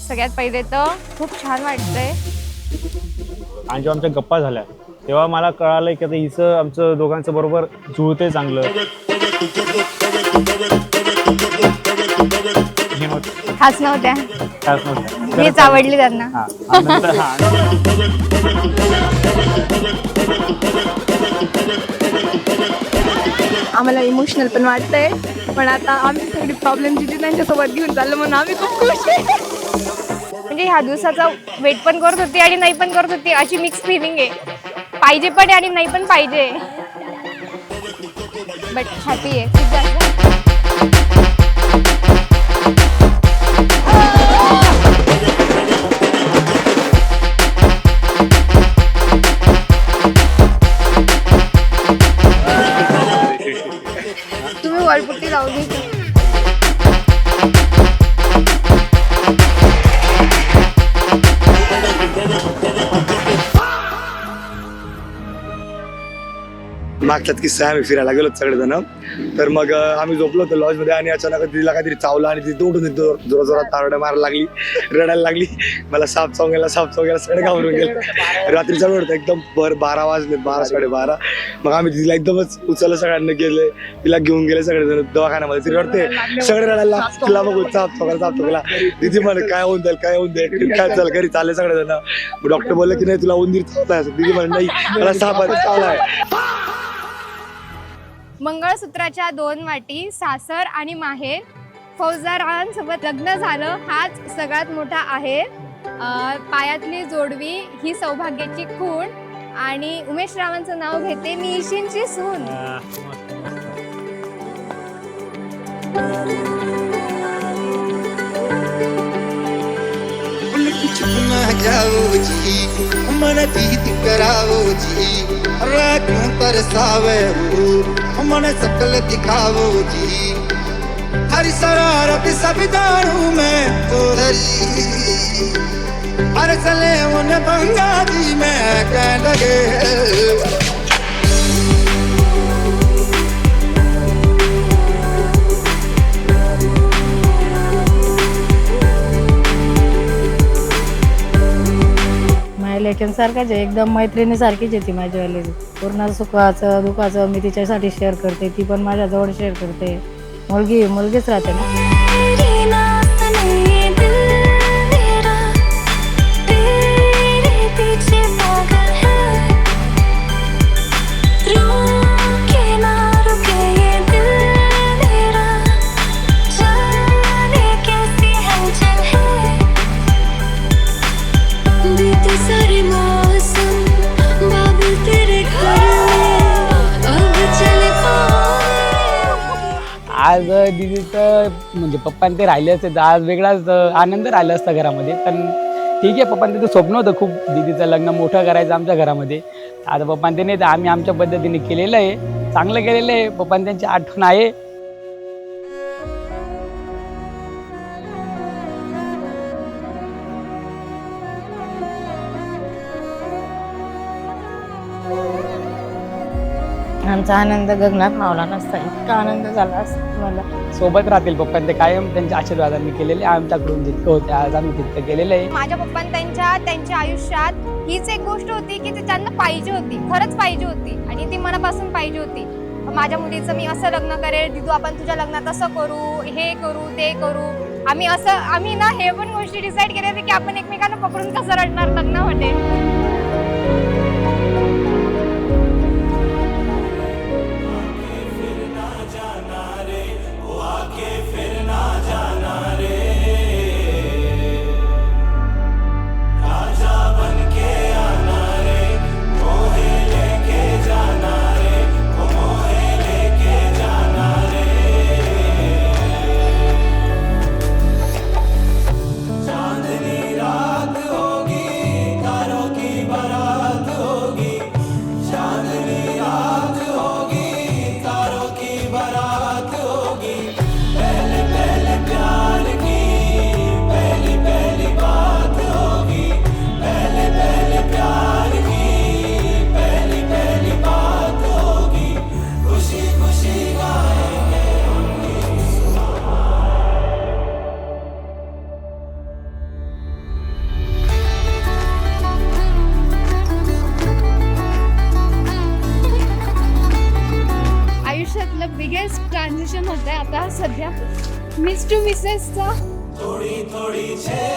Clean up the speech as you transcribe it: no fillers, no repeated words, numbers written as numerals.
सगळ्यात पहिले तर खूप छान वाटतंय आणि जेव्हा आमच्या गप्पा झाल्या तेव्हा मला कळालं की आता हिचं आमचं दोघांचं बरोबर जुळते चांगलं. खास नव्हत्या, खास नव्हतं, मीच आवडली त्यांना. हां. आणि नंतर आम्हाला इमोशनल पण वाटतंय, पण आता आम्ही सगळी प्रॉब्लेम जिथे त्यांच्यासोबत घेऊन चाललो म्हणून आम्ही खूप खुश आहे. म्हणजे ह्या दिवसाचा वेट पण करत होती आणि नाही पण करत होती, अशी मिक्स फिलिंग आहे. पाहिजे पण आणि नाही पण पाहिजे, बट हॅपी आहे खूप जास्त. तुम्ही वरपुट्टी लावू दे. मागच्यात किस्सा आम्ही फिरायला गेलो सगळेजण. तर मग आम्ही झोपलो होतो लॉजमध्ये आणि अचानक तिला काहीतरी चावलं आणि तिथे उठून जोरा जोरात तारड्या मारायला लागली, रडायला लागली. मला साप चावून सगळे घाबरून गेले. रात्रीचा वेळ होता, एकदम 12 वाजले, 12 12:30. मग आम्ही तिला एकदमच उचललं, सगळ्यांना गेले, तिला घेऊन गेले सगळेजण दवाखान्यामध्ये. ती रडते, सगळे रडायला तिला बघू चाप चौकला. दिदी म्हणे काय होऊन जाईल काय चाल घरी चालले सगळेजण. डॉक्टर बोलले की नाही तुला उंदीर चावलाय. दिदी म्हणे नाही मला साप चावलाय. मंगळसूत्राच्या 2 वाटी, सासर आणि माहेर. फौजदारांसोबत लग्न झालं हाच सगळ्यात मोठा आहे. पायातली जोडवी ही सौभाग्याची खूण. आणि उमेश रावांचं नाव घेते मी ईशींची सून. मन प्रीत करावो जी, क्यों तरसावे हो मन सकल दिखावो जी. हरी शरारत सब जानू मैं तोरी, अरे चले उन बंगा जी मैं कह लगे. लेखन सारखाच आहे, एकदम मैत्रिणीसारखीच आहे ती माझ्यावाली. पूर्ण सुखाचं दुःखाचं मी तिच्यासाठी शेअर करते, ती पण माझ्याजवळ शेअर करते. मुलगीच राहते ना. आज दीदीचं म्हणजे पप्पांनी ते राहिले असते तर आज वेगळाच आनंद राहिला असता घरामध्ये. पण ठीक आहे, पप्पांनी ते स्वप्न होतं खूप दीदीचं लग्न मोठं करायचं आमच्या घरामध्ये. आता पप्पांनी ते नाही तर आम्ही आमच्या पद्धतीने केलेलं आहे, चांगलं केलेलं आहे. पप्पांनी त्यांची आठवण आहे. आमचा आनंद गगनात मावला नसता, इतका आनंद झाला असता मला. सोबत राहतील पप्पांनी ते कायम त्यांच्या आशीर्वादांनी केलेले, आमच्याकडून जितकं होते आज आम्ही तितकं केलेलं आहे. माझ्या पप्पांनी त्यांच्या आयुष्यात हीच एक गोष्ट होती की ती त्यांना पाहिजे होती, खरंच पाहिजे होती आणि ती मनापासून पाहिजे होती. माझ्या मुलीचं मी असं लग्न करेल, दिदू आपण तुझ्या लग्नात असं करू, हे करू ते करू. आम्ही ना हे पण गोष्टी डिसाईड केल्या की आपण एकमेकांना पकडून कसं रडणार लग्नामध्ये. चांदनी रात होगी, तारों की ट्रान्झिशन होत आहे आता सध्या मिस टू मिसेसचा. थोडी थोडी छेड